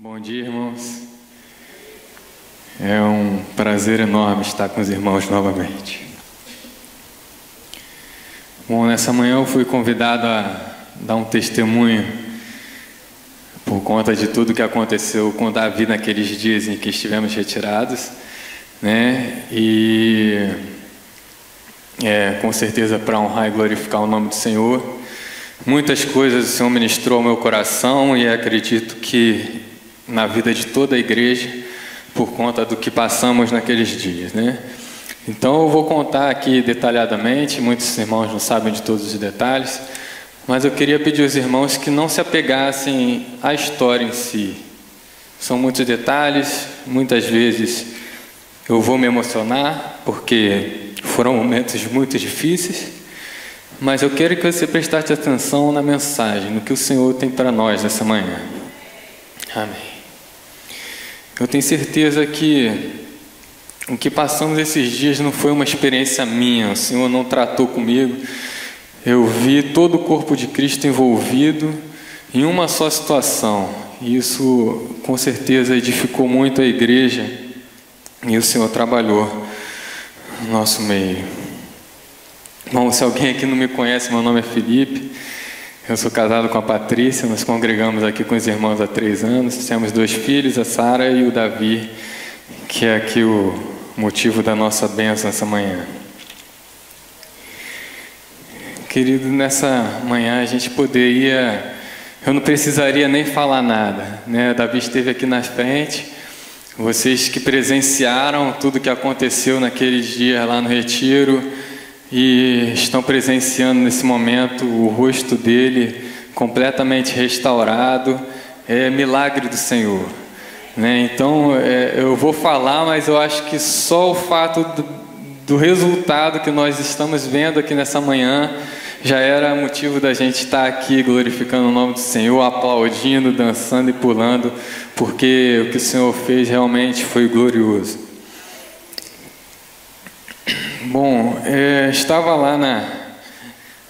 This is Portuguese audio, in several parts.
Bom dia, irmãos. É um prazer enorme estar com os irmãos novamente. Bom, nessa manhã eu fui convidado a dar um testemunho por conta de tudo que aconteceu com Davi naqueles dias em que estivemos retirados, né? E com certeza para honrar e glorificar o nome do Senhor. Muitas coisas o Senhor ministrou ao meu coração e acredito que na vida de toda a igreja, por conta do que passamos naqueles dias, né? Então eu vou contar aqui detalhadamente, muitos irmãos não sabem de todos os detalhes, mas eu queria pedir aos irmãos que não se apegassem à história em si. São muitos detalhes, muitas vezes eu vou me emocionar, porque foram momentos muito difíceis, mas eu quero que você prestasse atenção na mensagem, no que o Senhor tem para nós nessa manhã. Amém. Eu tenho certeza que o que passamos esses dias não foi uma experiência minha, o Senhor não tratou comigo. Eu vi todo o corpo de Cristo envolvido em uma só situação, e isso com certeza edificou muito a igreja, e o Senhor trabalhou no nosso meio. Bom, se alguém aqui não me conhece, meu nome é Felipe, eu sou casado com a Patrícia, nós congregamos aqui com os irmãos há 3 anos, temos 2 filhos, a Sara e o Davi, que é aqui o motivo da nossa bênção essa manhã. Querido, nessa manhã a gente poderia, eu não precisaria nem falar nada, né? Davi esteve aqui na frente, vocês que presenciaram tudo que aconteceu naqueles dias lá no retiro, e estão presenciando nesse momento o rosto dele completamente restaurado, é milagre do Senhor, né? Então eu vou falar, mas eu acho que só o fato do resultado que nós estamos vendo aqui nessa manhã já era motivo da gente estar aqui glorificando o nome do Senhor, aplaudindo, dançando e pulando, porque o que o Senhor fez realmente foi glorioso. Bom, estava lá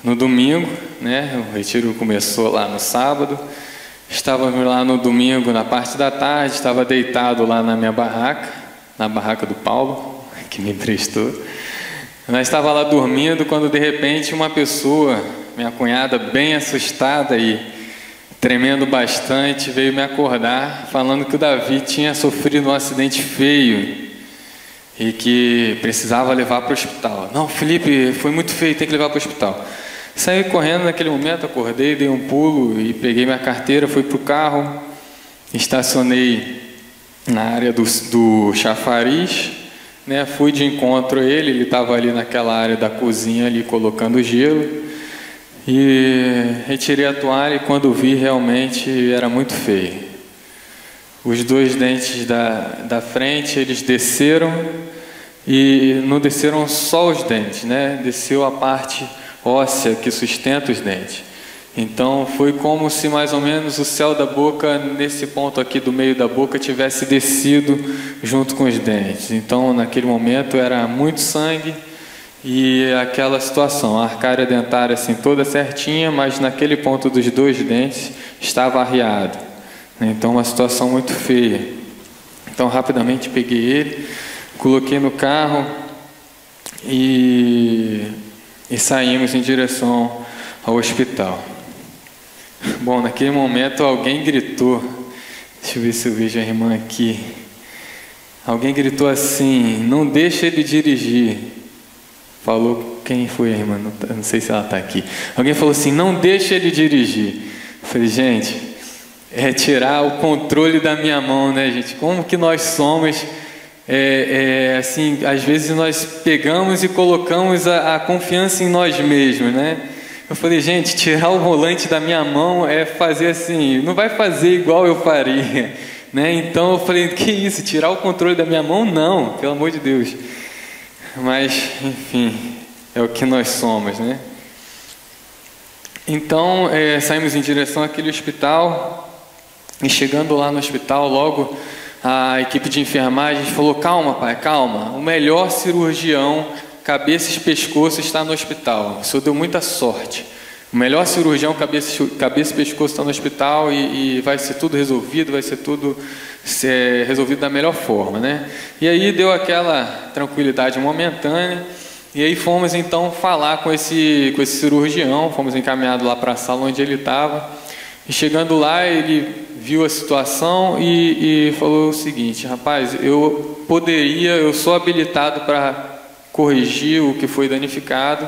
no domingo, né? O retiro começou lá no sábado. Estávamos lá no domingo, na parte da tarde, estava deitado lá na minha barraca, na barraca do Paulo, que me emprestou. Nós estava lá dormindo quando de repente uma pessoa, minha cunhada, bem assustada e tremendo bastante, veio me acordar falando que o Davi tinha sofrido um acidente feio e que precisava levar para o hospital. Não, Felipe, foi muito feio, tem que levar para o hospital. Saí correndo naquele momento, acordei, dei um pulo e peguei minha carteira, fui para o carro, estacionei na área do chafariz, né? Fui de encontro a ele, ele estava ali naquela área da cozinha, ali colocando gelo, e retirei a toalha e quando vi realmente era muito feio. Os 2 dentes da frente, eles desceram, e não desceram só os dentes, né? Desceu a parte óssea que sustenta os dentes. Então foi como se mais ou menos o céu da boca, nesse ponto aqui do meio da boca, tivesse descido junto com os dentes. Então naquele momento era muito sangue e aquela situação, a arcária dentária assim toda certinha, mas naquele ponto dos 2 dentes estava arriado. Então uma situação muito feia. Então rapidamente peguei ele, coloquei no carro e saímos em direção ao hospital. Bom, naquele momento alguém gritou, deixa eu ver se eu vejo a irmã aqui. Alguém gritou assim: não deixa ele dirigir. Falou, quem foi a irmã? Não sei se ela está aqui. Alguém falou assim: não deixa ele dirigir. Eu falei, gente, é tirar o controle da minha mão, né, gente? Como que nós somos, assim, às vezes nós pegamos e colocamos a confiança em nós mesmos, né? Eu falei, gente, tirar o volante da minha mão é fazer assim, não vai fazer igual eu faria, né? Então eu falei, que isso, tirar o controle da minha mão? Não, pelo amor de Deus. Mas, enfim, é o que nós somos, né? Então, saímos em direção àquele hospital. E chegando lá no hospital, logo a equipe de enfermagem falou: calma, pai, calma, o melhor cirurgião, cabeça e pescoço, está no hospital. O senhor deu muita sorte. o melhor cirurgião, cabeça e pescoço está no hospital e vai ser tudo resolvido, vai ser tudo resolvido da melhor forma, né? E aí deu aquela tranquilidade momentânea, e aí fomos então falar com esse cirurgião, fomos encaminhados lá para a sala onde ele estava, e chegando lá ele viu a situação e falou o seguinte: rapaz, eu sou habilitado para corrigir o que foi danificado,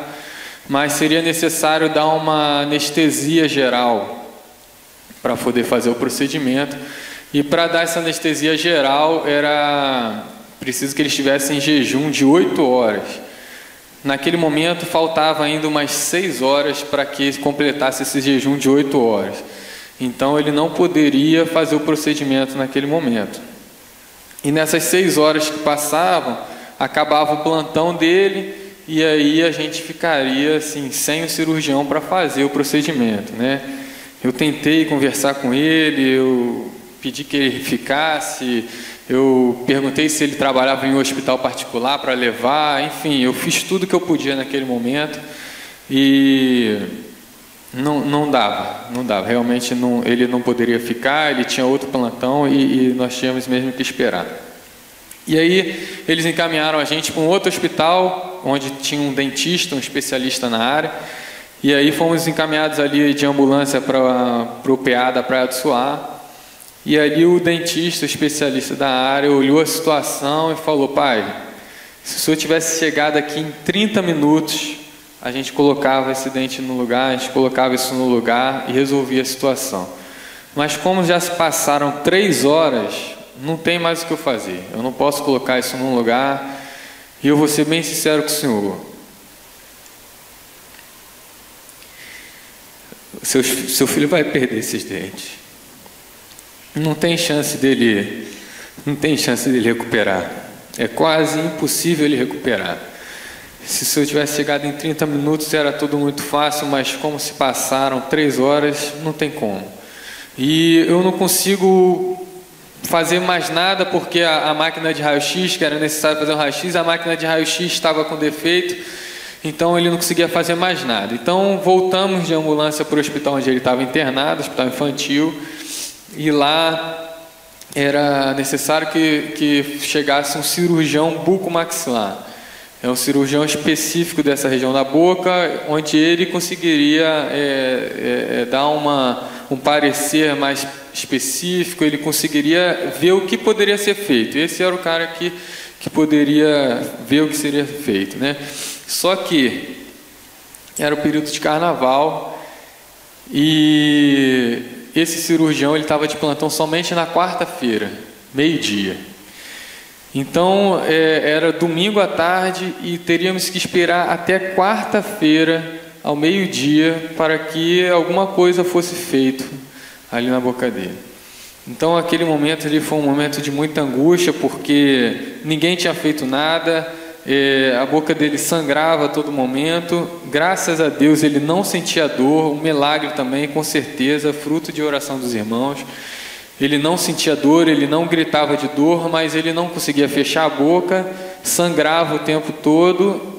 mas seria necessário dar uma anestesia geral para poder fazer o procedimento. E para dar essa anestesia geral era preciso que ele estivesse em jejum de 8 horas. Naquele momento faltava ainda umas 6 horas para que ele completasse esse jejum de 8 horas. Então ele não poderia fazer o procedimento naquele momento. E nessas 6 horas que passavam, acabava o plantão dele, e aí a gente ficaria assim, sem o cirurgião para fazer o procedimento, né? Eu tentei conversar com ele, eu pedi que ele ficasse, eu perguntei se ele trabalhava em um hospital particular para levar, enfim, eu fiz tudo que eu podia naquele momento e não dava, realmente ele não poderia ficar, ele tinha outro plantão e nós tínhamos mesmo que esperar. E aí eles encaminharam a gente para um outro hospital, onde tinha um dentista, um especialista na área, e aí fomos encaminhados ali de ambulância para o PA da Praia do Suá, e ali o dentista, o especialista da área, olhou a situação e falou: pai, se o senhor tivesse chegado aqui em 30 minutos, a gente colocava esse dente no lugar, a gente colocava isso no lugar e resolvia a situação. Mas como já se passaram 3 horas, não tem mais o que eu fazer. Eu não posso colocar isso num lugar. E eu vou ser bem sincero com o senhor. Seu filho vai perder esses dentes. Não tem chance dele recuperar. É quase impossível ele recuperar. Se o senhor tivesse chegado em 30 minutos, era tudo muito fácil, mas como se passaram 3 horas, não tem como. E eu não consigo fazer mais nada, porque a máquina de raio-x, que era necessário fazer um raio-x, a máquina de raio-x estava com defeito, então ele não conseguia fazer mais nada. Então voltamos de ambulância para o hospital onde ele estava internado, hospital infantil, e lá era necessário que chegasse um cirurgião bucomaxilar. É um cirurgião específico dessa região da boca, onde ele conseguiria dar um parecer mais específico, ele conseguiria ver o que poderia ser feito. Esse era o cara que poderia ver o que seria feito, né? Só que era o período de carnaval e esse cirurgião ele estava de plantão somente na quarta-feira, meio-dia. Então era domingo à tarde e teríamos que esperar até quarta-feira ao meio-dia para que alguma coisa fosse feita ali na boca dele. Então aquele momento ali foi um momento de muita angústia, porque ninguém tinha feito nada, a boca dele sangrava a todo momento. Graças a Deus ele não sentia dor, um milagre também, com certeza, fruto de oração dos irmãos. Ele não sentia dor, ele não gritava de dor, mas ele não conseguia fechar a boca, sangrava o tempo todo.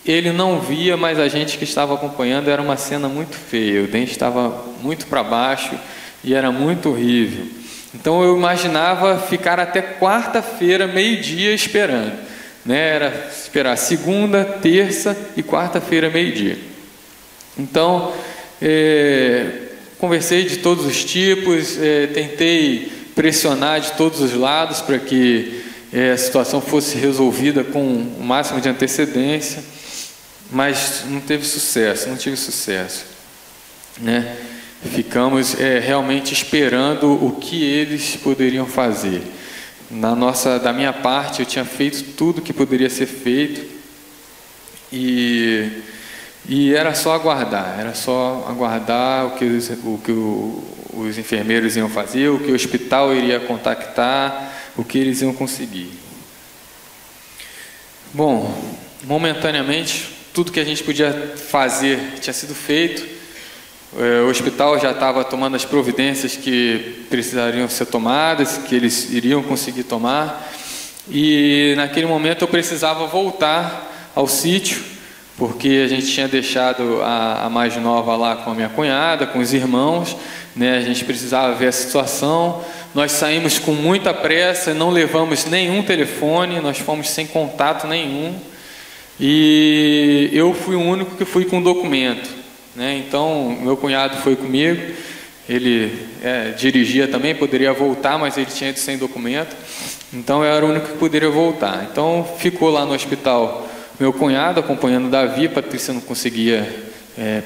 Ele não via, mas a gente que estava acompanhando, era uma cena muito feia, o dente estava muito para baixo e era muito horrível. Então eu imaginava ficar até quarta-feira, meio-dia, esperando, né? Era esperar segunda, terça e quarta-feira, meio-dia. Então conversei de todos os tipos, tentei pressionar de todos os lados para que a situação fosse resolvida com o máximo de antecedência, mas não tive sucesso, né? Ficamos realmente esperando o que eles poderiam fazer. Da minha parte, eu tinha feito tudo que poderia ser feito e era só aguardar o que os enfermeiros iam fazer, o que o hospital iria contactar, o que eles iam conseguir. Bom, momentaneamente, tudo que a gente podia fazer tinha sido feito. O hospital já estava tomando as providências que precisariam ser tomadas, que eles iriam conseguir tomar. E naquele momento eu precisava voltar ao sítio porque a gente tinha deixado a mais nova lá com a minha cunhada, com os irmãos, né? A gente precisava ver a situação. Nós saímos com muita pressa, não levamos nenhum telefone, nós fomos sem contato nenhum, e eu fui o único que fui com documento, né? Então meu cunhado foi comigo, ele dirigia também, poderia voltar, mas ele tinha ido sem documento, então eu era o único que poderia voltar. Então ficou lá no hospital meu cunhado acompanhando Davi. Patrícia não conseguia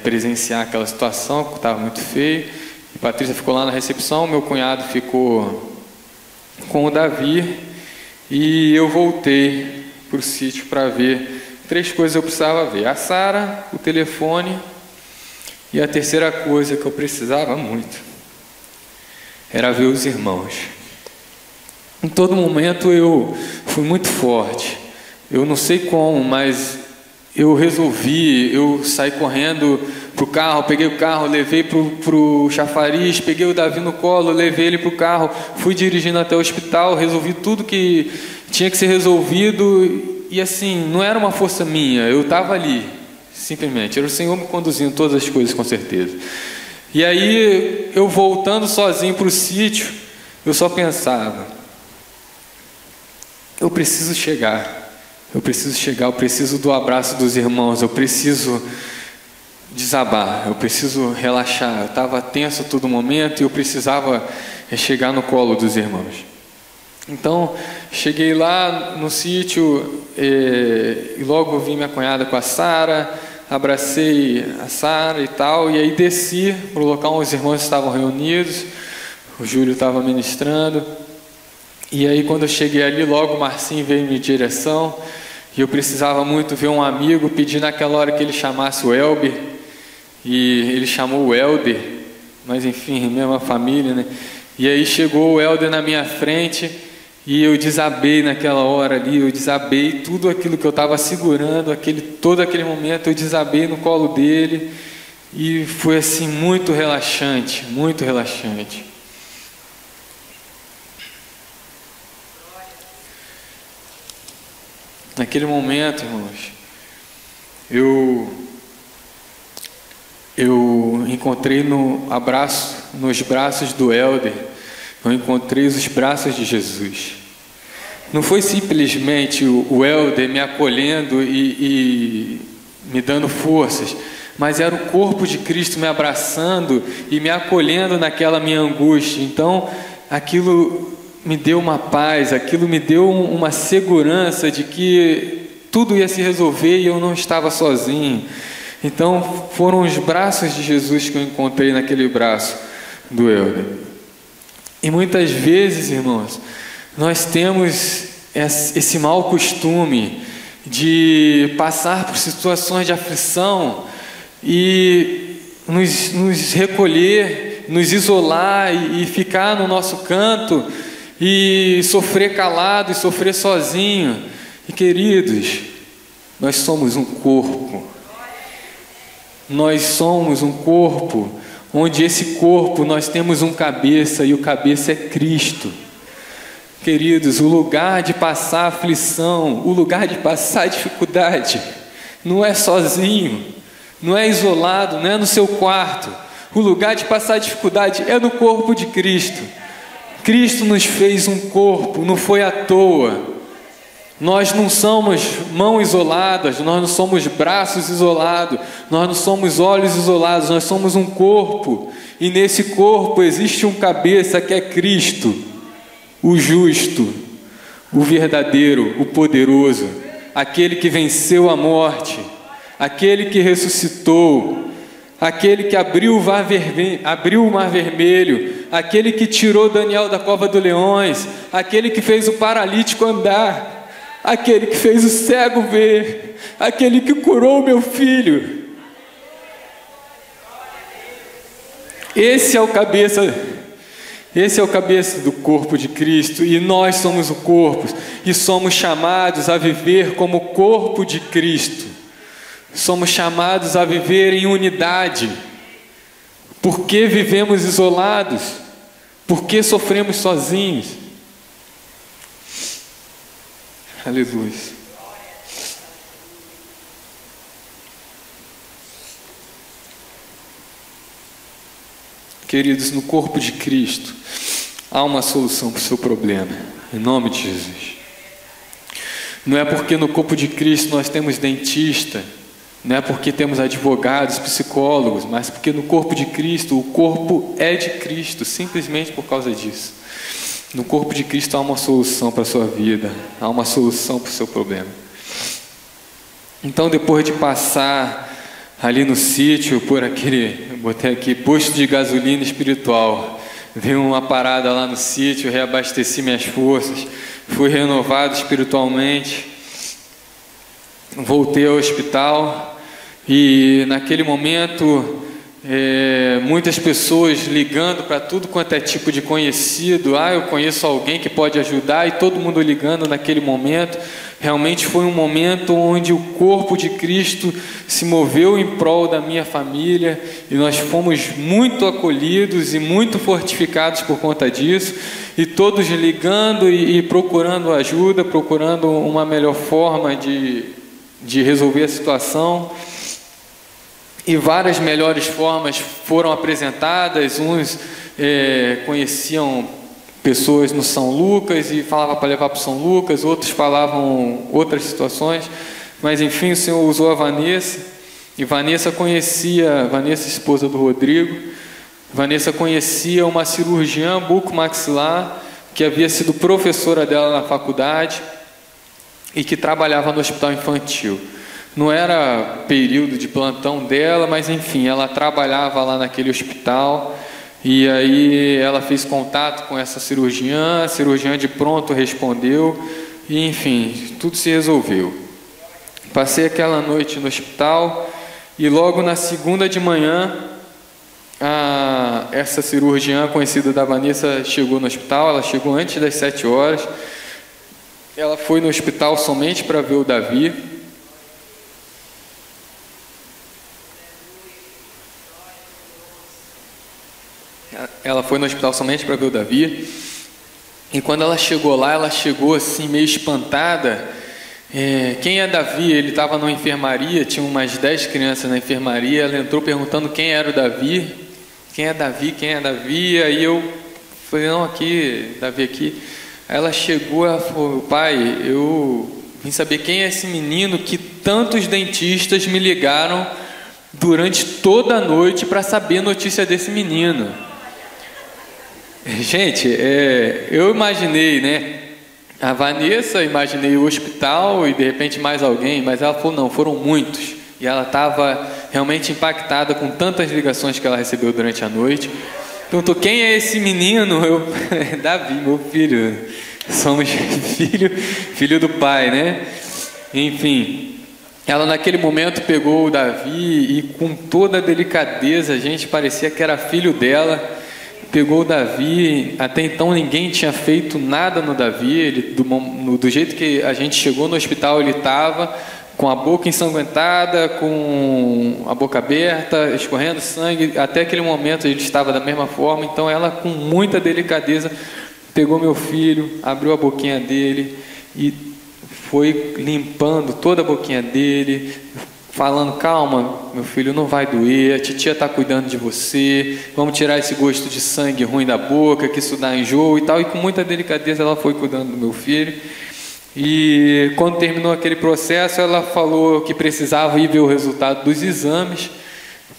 presenciar aquela situação, porque estava muito feio. E Patrícia ficou lá na recepção, meu cunhado ficou com o Davi, e eu voltei para o sítio para ver 3 coisas eu precisava ver: a Sara, o telefone, e a terceira coisa que eu precisava muito era ver os irmãos. Em todo momento eu fui muito forte, eu não sei como, mas eu resolvi, eu saí correndo para o carro, peguei o carro, levei para o chafariz, peguei o Davi no colo, levei ele para o carro, fui dirigindo até o hospital, resolvi tudo que tinha que ser resolvido, e assim, não era uma força minha, eu estava ali, simplesmente, era o Senhor me conduzindo todas as coisas, com certeza. E aí, eu voltando sozinho para o sítio, eu só pensava: eu preciso chegar, eu preciso do abraço dos irmãos, eu preciso desabar, eu preciso relaxar. Eu estava tenso a todo momento e eu precisava chegar no colo dos irmãos. Então, cheguei lá no sítio e logo vi minha cunhada com a Sara, abracei a Sara e tal, e aí desci para o local onde os irmãos estavam reunidos, o Júlio estava ministrando, e aí quando eu cheguei ali, logo o Marcinho veio em minha direção, e eu precisava muito ver um amigo, pedi naquela hora que ele chamasse o Elber, e ele chamou o Helder, mas enfim, mesma família, né? E aí chegou o Helder na minha frente, e eu desabei naquela hora ali, eu desabei tudo aquilo que eu estava segurando, todo aquele momento eu desabei no colo dele, e foi assim muito relaxante, muito relaxante. Naquele momento, irmãos, eu encontrei nos braços do Helder, eu encontrei os braços de Jesus. Não foi simplesmente o Helder me acolhendo e me dando forças, mas era o corpo de Cristo me abraçando e me acolhendo naquela minha angústia. Então, aquilo me deu uma paz, aquilo me deu uma segurança de que tudo ia se resolver e eu não estava sozinho. Então, foram os braços de Jesus que eu encontrei naquele braço do Helder. E muitas vezes, irmãos, nós temos esse mau costume de passar por situações de aflição e nos recolher, nos isolar e ficar no nosso canto e sofrer calado e sofrer sozinho. E queridos, nós somos um corpo. Nós somos um corpo, onde esse corpo nós temos um cabeça, e o cabeça é Cristo. Queridos, o lugar de passar aflição, o lugar de passar dificuldade, não é sozinho, não é isolado, não é no seu quarto. O lugar de passar dificuldade é no corpo de Cristo. Cristo nos fez um corpo, não foi à toa. Nós não somos mãos isoladas, nós não somos braços isolados, nós não somos olhos isolados, nós somos um corpo, e nesse corpo existe um cabeça que é Cristo, o justo, o verdadeiro, o poderoso, aquele que venceu a morte, aquele que ressuscitou, aquele que abriu o mar vermelho, aquele que tirou Daniel da cova dos leões, aquele que fez o paralítico andar, aquele que fez o cego ver, aquele que curou o meu filho. Esse é o cabeça do corpo de Cristo, e nós somos o corpo, e somos chamados a viver como corpo de Cristo. Somos chamados a viver em unidade. Por que vivemos isolados? Por que sofremos sozinhos? Aleluia. Queridos, no corpo de Cristo há uma solução para o seu problema, em nome de Jesus. Não é porque no corpo de Cristo nós temos dentista, não é porque temos advogados, psicólogos, mas porque no corpo de Cristo, o corpo é de Cristo, simplesmente por causa disso. No corpo de Cristo há uma solução para a sua vida, há uma solução para o seu problema. Então, depois de passar ali no sítio, por aquele, botei aqui, posto de gasolina espiritual, dei uma parada lá no sítio, reabasteci minhas forças, fui renovado espiritualmente, voltei ao hospital e naquele momento muitas pessoas ligando para tudo quanto é tipo de conhecido, eu conheço alguém que pode ajudar, e todo mundo ligando naquele momento. Realmente foi um momento onde o corpo de Cristo se moveu em prol da minha família, e nós fomos muito acolhidos e muito fortificados por conta disso, e todos ligando e procurando ajuda, procurando uma melhor forma de resolver a situação. E várias melhores formas foram apresentadas. Uns conheciam pessoas no São Lucas e falavam para levar para o São Lucas, outros falavam outras situações, mas enfim, o Senhor usou a Vanessa, e Vanessa, esposa do Rodrigo, Vanessa conhecia uma cirurgiã bucomaxilar que havia sido professora dela na faculdade e que trabalhava no hospital infantil. Não era período de plantão dela, mas enfim, ela trabalhava lá naquele hospital, e aí ela fez contato com essa cirurgiã, a cirurgiã de pronto respondeu, e enfim, tudo se resolveu. Passei aquela noite no hospital, e logo na segunda de manhã, essa cirurgiã conhecida da Vanessa chegou no hospital. Ela chegou antes das 7 horas, ela foi no hospital somente para ver o Davi. Ela foi no hospital somente para ver o Davi. E quando ela chegou lá, ela chegou assim meio espantada. Quem é Davi? Ele estava na enfermaria, tinha umas 10 crianças na enfermaria. Ela entrou perguntando quem era o Davi. Quem é Davi? Quem é Davi? Aí eu falei, não, aqui, Davi aqui. Aí ela chegou, ela falou, pai, eu vim saber quem é esse menino que tantos dentistas me ligaram durante toda a noite para saber a notícia desse menino. Gente, eu imaginei, né? A Vanessa, imaginei o hospital e de repente mais alguém, mas ela falou, não, foram muitos. E ela estava realmente impactada com tantas ligações que ela recebeu durante a noite. Perguntou, quem é esse menino? Davi, meu filho. Somos filho do pai, né? Enfim, ela naquele momento pegou o Davi e com toda a delicadeza, gente, parecia que era filho dela. Pegou o Davi, até então ninguém tinha feito nada no Davi. Ele, do jeito que a gente chegou no hospital, ele estava com a boca ensanguentada, com a boca aberta, escorrendo sangue. Até aquele momento ele estava da mesma forma. Então ela, com muita delicadeza, pegou meu filho, abriu a boquinha dele e foi limpando toda a boquinha dele, falando, calma, meu filho, não vai doer, a titia está cuidando de você, vamos tirar esse gosto de sangue ruim da boca, que isso dá enjoo e tal. E com muita delicadeza ela foi cuidando do meu filho. E quando terminou aquele processo, ela falou que precisava ir ver o resultado dos exames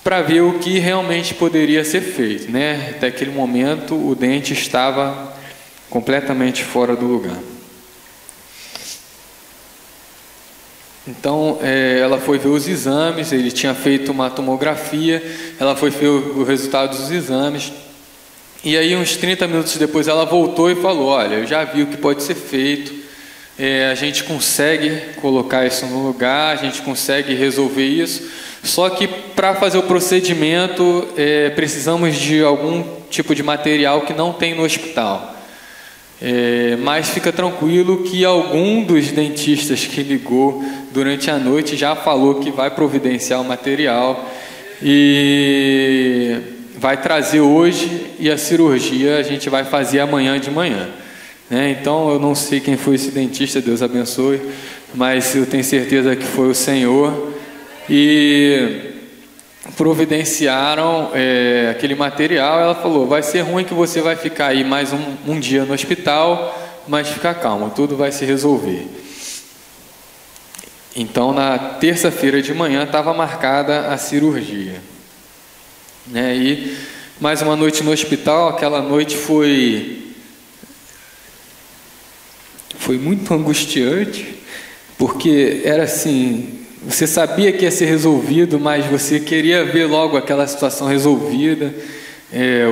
para ver o que realmente poderia ser feito, né? Até aquele momento o dente estava completamente fora do lugar. Então, ela foi ver os exames, ele tinha feito uma tomografia, ela foi ver o resultado dos exames, e aí uns 30 minutos depois ela voltou e falou, olha, eu já vi o que pode ser feito, a gente consegue colocar isso no lugar, a gente consegue resolver isso, só que para fazer o procedimento precisamos de algum tipo de material que não tem no hospital. Mas fica tranquilo que algum dos dentistas que ligou durante a noite já falou que vai providenciar o material e vai trazer hoje, e a cirurgia a gente vai fazer amanhã de manhã, né? Então eu não sei quem foi esse dentista, Deus abençoe, mas eu tenho certeza que foi o Senhor. E providenciaram aquele material. Ela falou: vai ser ruim que você vai ficar aí mais um dia no hospital, mas fica calmo, tudo vai se resolver. Então, na terça-feira de manhã estava marcada a cirurgia, né? E mais uma noite no hospital. Aquela noite foi muito angustiante, porque era assim, você sabia que ia ser resolvido, mas você queria ver logo aquela situação resolvida.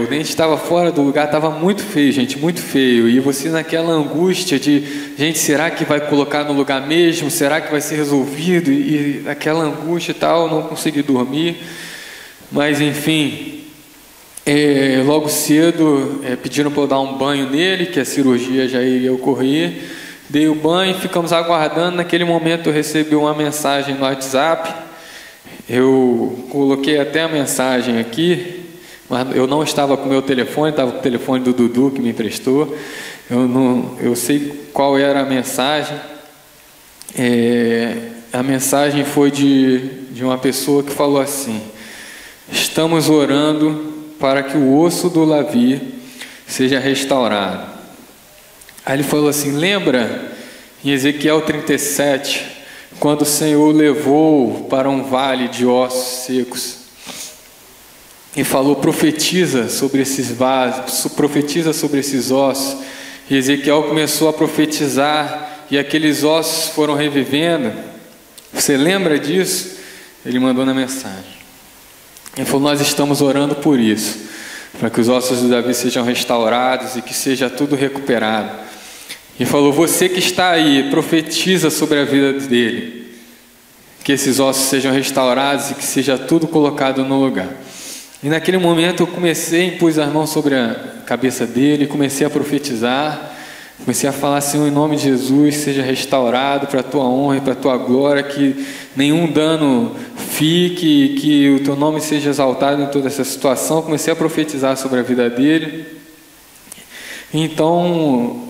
O dente estava fora do lugar, estava muito feio, gente, muito feio. E você naquela angústia de, gente, será que vai colocar no lugar mesmo? Será que vai ser resolvido? E aquela angústia e tal, não consegui dormir. Mas enfim, logo cedo pediram para eu dar um banho nele, que a cirurgia já ia ocorrer. Dei o banho, ficamos aguardando. Naquele momento eu recebi uma mensagem no WhatsApp. Eu coloquei até a mensagem aqui, mas eu não estava com o meu telefone, estava com o telefone do Dudu, que me emprestou. Eu sei qual era a mensagem. A mensagem foi de uma pessoa que falou assim: estamos orando para que o osso do Lavi seja restaurado. Aí ele falou assim: lembra em Ezequiel 37, quando o Senhor o levou para um vale de ossos secos e falou: profetiza sobre esses vasos, profetiza sobre esses ossos. E Ezequiel começou a profetizar e aqueles ossos foram revivendo. Você lembra disso? Ele mandou na mensagem. Ele falou: nós estamos orando por isso, para que os ossos do Davi sejam restaurados e que seja tudo recuperado. E falou: você que está aí, profetiza sobre a vida dele, que esses ossos sejam restaurados e que seja tudo colocado no lugar. E naquele momento eu comecei, impus as mãos sobre a cabeça dele, comecei a profetizar, comecei a falar: Senhor, em nome de Jesus, seja restaurado para a tua honra e para a tua glória, que nenhum dano fique, que o teu nome seja exaltado em toda essa situação. Comecei a profetizar sobre a vida dele. Então,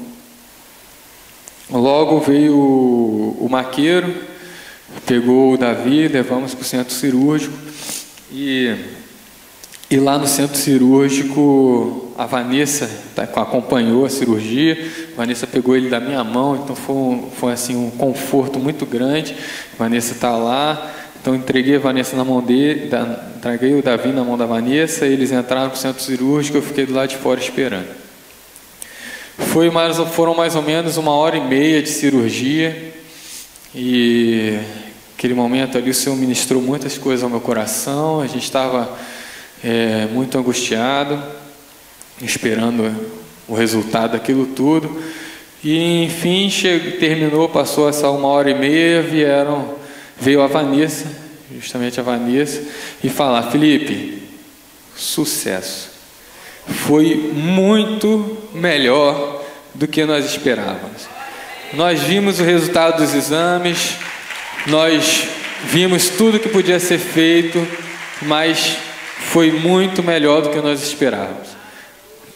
logo veio o maqueiro, pegou o Davi, levamos para o centro cirúrgico. E lá no centro cirúrgico, a Vanessa acompanhou a cirurgia. A Vanessa pegou ele da minha mão, então foi assim, um conforto muito grande. A Vanessa está lá, então entreguei a Vanessa na mão dele, entreguei o Davi na mão da Vanessa. Eles entraram para o centro cirúrgico, eu fiquei do lado de fora esperando. Foram mais ou menos 1h30 de cirurgia, e naquele momento ali o Senhor ministrou muitas coisas ao meu coração. A gente estava muito angustiado, esperando o resultado daquilo tudo. E enfim, terminou, passou essa 1h30, veio a Vanessa, justamente a Vanessa, e falar: Felipe, sucesso, foi muito melhor do que nós esperávamos. Nós vimos o resultado dos exames, nós vimos tudo que podia ser feito, mas foi muito melhor do que nós esperávamos.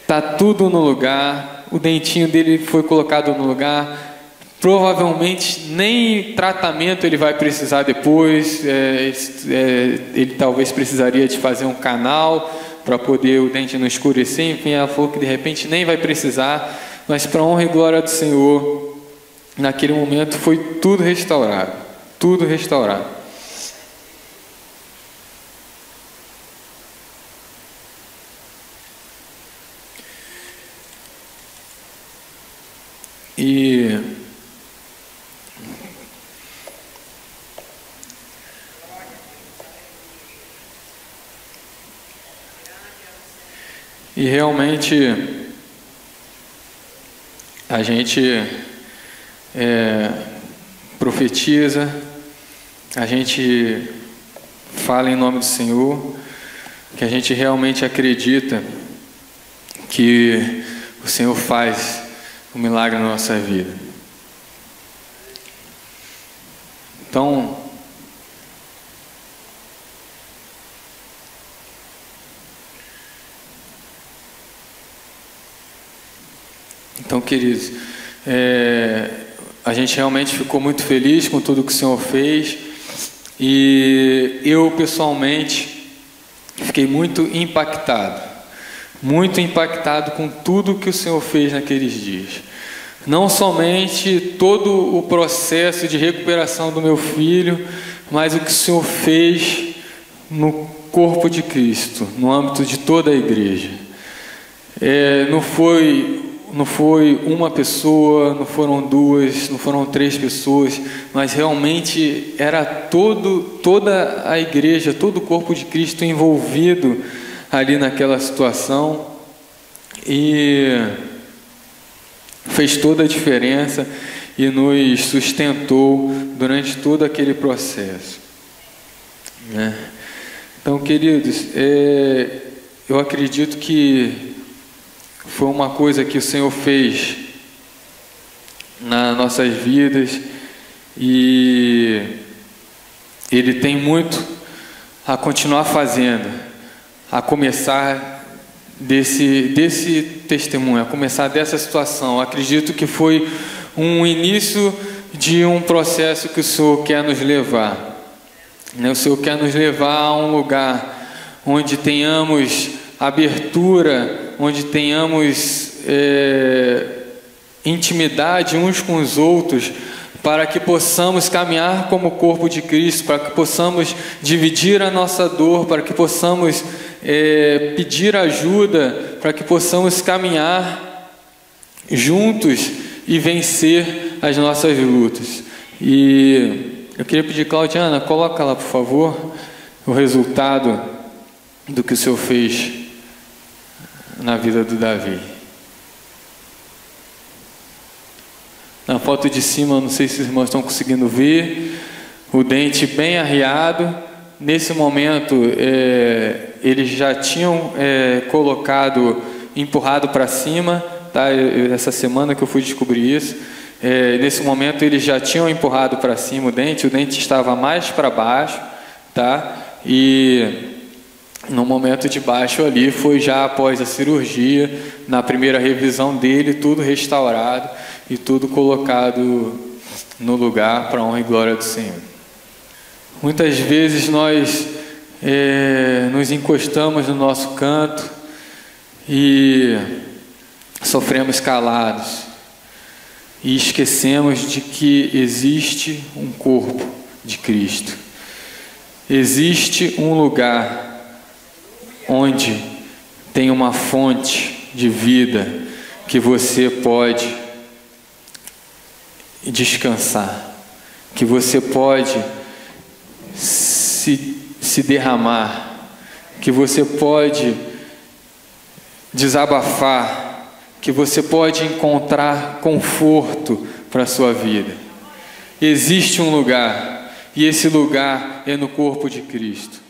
Está tudo no lugar, o dentinho dele foi colocado no lugar. Provavelmente nem tratamento ele vai precisar depois. Ele talvez precisaria de fazer um canal para poder o dente não escurecer. Enfim, ela falou que de repente nem vai precisar. Mas para a honra e glória do Senhor, naquele momento foi tudo restaurado. Tudo restaurado. E realmente a gente profetiza, a gente fala em nome do Senhor, que a gente realmente acredita que o Senhor faz um milagre na nossa vida. Então, queridos, a gente realmente ficou muito feliz com tudo que o Senhor fez. E eu, pessoalmente, fiquei muito impactado com tudo que o Senhor fez naqueles dias. Não somente todo o processo de recuperação do meu filho, mas o que o Senhor fez no corpo de Cristo, no âmbito de toda a igreja. Não foi uma pessoa, não foram duas, não foram três pessoas, mas realmente era toda a igreja, todo o corpo de Cristo envolvido ali naquela situação, e fez toda a diferença e nos sustentou durante todo aquele processo, né? Então, queridos, eu acredito que foi uma coisa que o Senhor fez nas nossas vidas, e Ele tem muito a continuar fazendo, a começar desse testemunho, a começar dessa situação. Eu acredito que foi um início de um processo que o Senhor quer nos levar. O Senhor quer nos levar a um lugar onde tenhamos abertura, onde tenhamos intimidade uns com os outros, para que possamos caminhar como corpo de Cristo, para que possamos dividir a nossa dor, para que possamos pedir ajuda, para que possamos caminhar juntos e vencer as nossas lutas. E eu queria pedir, Claudiana, coloca lá, por favor, o resultado do que o Senhor fez na vida do Davi. Na foto de cima, não sei se os irmãos estão conseguindo ver, o dente bem arriado. Nesse momento, eles já tinham empurrado para cima, tá? Essa semana que eu fui descobrir isso. Nesse momento, eles já tinham empurrado para cima o dente estava mais para baixo, tá? E no momento de baixo ali, foi já após a cirurgia, na primeira revisão dele, tudo restaurado e tudo colocado no lugar para a honra e glória do Senhor. Muitas vezes nós nos encostamos no nosso canto e sofremos calados e esquecemos de que existe um corpo de Cristo. Existe um lugar onde tem uma fonte de vida que você pode descansar, que você pode se derramar, que você pode desabafar, que você pode encontrar conforto para a sua vida. Existe um lugar, e esse lugar é no corpo de Cristo.